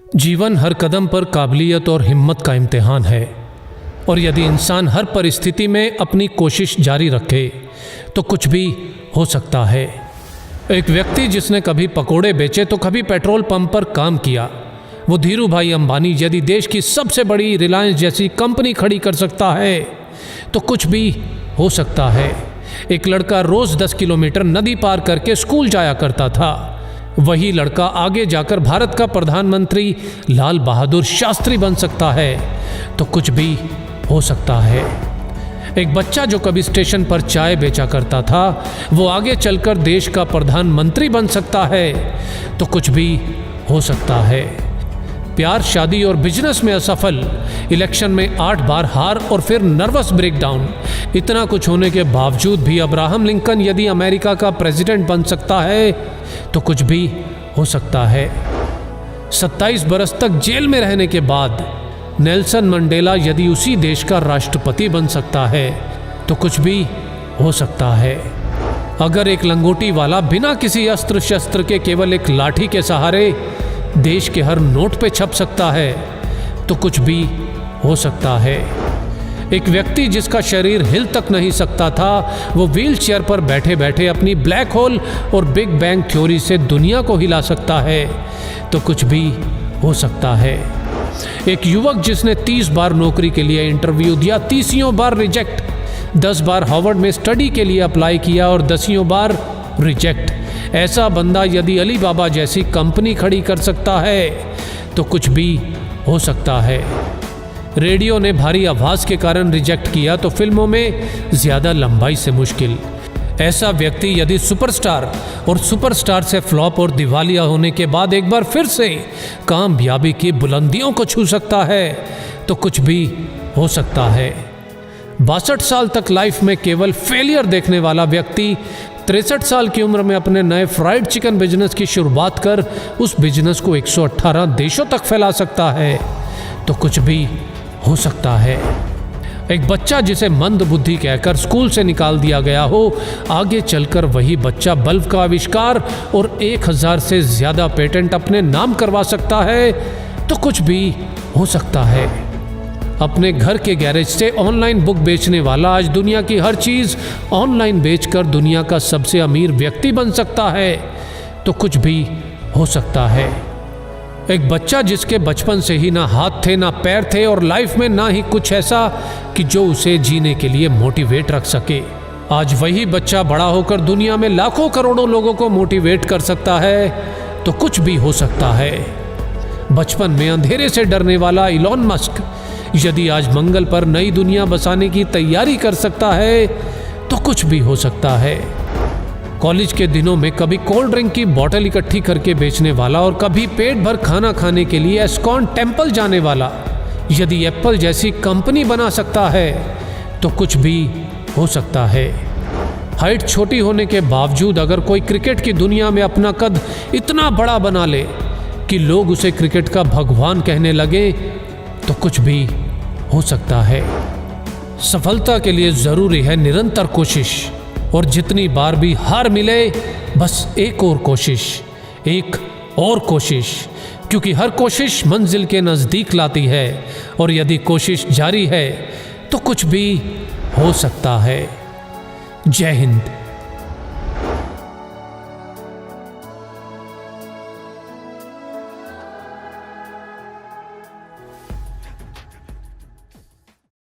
जीवन हर कदम पर काबिलियत और हिम्मत का इम्तिहान है, और यदि इंसान हर परिस्थिति में अपनी कोशिश जारी रखे तो कुछ भी हो सकता है। एक व्यक्ति जिसने कभी पकोड़े बेचे तो कभी पेट्रोल पंप पर काम किया, वो धीरू भाई अंबानी यदि देश की सबसे बड़ी रिलायंस जैसी कंपनी खड़ी कर सकता है तो कुछ भी हो सकता है। एक लड़का रोज 10 किलोमीटर नदी पार करके स्कूल जाया करता था। वही लड़का आगे जाकर भारत का प्रधानमंत्री लाल बहादुर शास्त्री बन सकता है तो कुछ भी हो सकता है। एक बच्चा जो कभी स्टेशन पर चाय बेचा करता था वो आगे चलकर देश का प्रधानमंत्री बन सकता है तो कुछ भी हो सकता है। प्यार, शादी और बिजनेस में असफल, इलेक्शन में 8 बार हार और फिर नर्वस ब्रेकडाउन, इतना कुछ होने के बावजूद भी अब्राहम लिंकन यदि अमेरिका का प्रेसिडेंट बन सकता है तो कुछ भी हो सकता है। 27 बरस तक जेल में रहने के बाद नेल्सन मंडेला यदि उसी देश का राष्ट्रपति बन सकता है तो कुछ भी हो सकता है। अगर एक लंगोटी वाला बिना किसी अस्त्र शस्त्र के केवल एक लाठी के सहारे देश के हर नोट पे छप सकता है तो कुछ भी हो सकता है। एक व्यक्ति जिसका शरीर हिल तक नहीं सकता था वो व्हील चेयर पर बैठे बैठे अपनी ब्लैक होल और बिग बैंग थ्योरी से दुनिया को हिला सकता है तो कुछ भी हो सकता है। एक युवक जिसने 30 बार नौकरी के लिए इंटरव्यू दिया, 30 बार रिजेक्ट, 10 बार हार्वर्ड में स्टडी के लिए अप्लाई किया और 10 बार रिजेक्ट, ऐसा बंदा यदि अली बाबा जैसी कंपनी खड़ी कर सकता है तो कुछ भी हो सकता है। रेडियो ने भारी आवाज के कारण रिजेक्ट किया तो फिल्मों में ज्यादा लंबाई से मुश्किल। ऐसा व्यक्ति यदि सुपरस्टार और सुपरस्टार से फ्लॉप और दिवालिया होने के बाद एक बार फिर से कामयाबी की बुलंदियों को छू सकता है तो कुछ भी हो सकता है। 62 साल तक लाइफ में केवल फेलियर देखने वाला व्यक्ति 63 साल की उम्र में अपने नए फ्राइड चिकन बिजनेस की शुरुआत कर उस बिजनेस को 118 देशों तक फैला सकता है तो कुछ भी हो सकता है। एक बच्चा जिसे मंद बुद्धि कहकर स्कूल से निकाल दिया गया हो, आगे चलकर वही बच्चा बल्ब का आविष्कार और 1000 से ज्यादा पेटेंट अपने नाम करवा सकता है तो कुछ भी हो सकता है। अपने घर के गैरेज से ऑनलाइन बुक बेचने वाला आज दुनिया की हर चीज ऑनलाइन बेचकर दुनिया का सबसे अमीर व्यक्ति बन सकता है तो कुछ भी हो सकता है। एक बच्चा जिसके बचपन से ही ना हाथ थे ना पैर थे और लाइफ में ना ही कुछ ऐसा कि जो उसे जीने के लिए मोटिवेट रख सके, आज वही बच्चा बड़ा होकर दुनिया में लाखों करोड़ों लोगों को मोटिवेट कर सकता है तो कुछ भी हो सकता है। बचपन में अंधेरे से डरने वाला इलॉन मस्क यदि आज मंगल पर नई दुनिया बसाने की तैयारी कर सकता है तो कुछ भी हो सकता है। कॉलेज के दिनों में कभी कोल्ड ड्रिंक की बोतल इकट्ठी करके बेचने वाला और कभी पेट भर खाना खाने के लिए एस्कॉन टेम्पल जाने वाला यदि एप्पल जैसी कंपनी बना सकता है तो कुछ भी हो सकता है। हाइट छोटी होने के बावजूद अगर कोई क्रिकेट की दुनिया में अपना कद इतना बड़ा बना ले कि लोग उसे क्रिकेट का भगवान कहने लगे तो कुछ भी हो सकता है। सफलता के लिए जरूरी है निरंतर कोशिश, और जितनी बार भी हार मिले बस एक और कोशिश, एक और कोशिश, क्योंकि हर कोशिश मंजिल के नज़दीक लाती है और यदि कोशिश जारी है तो कुछ भी हो सकता है। जय हिंद।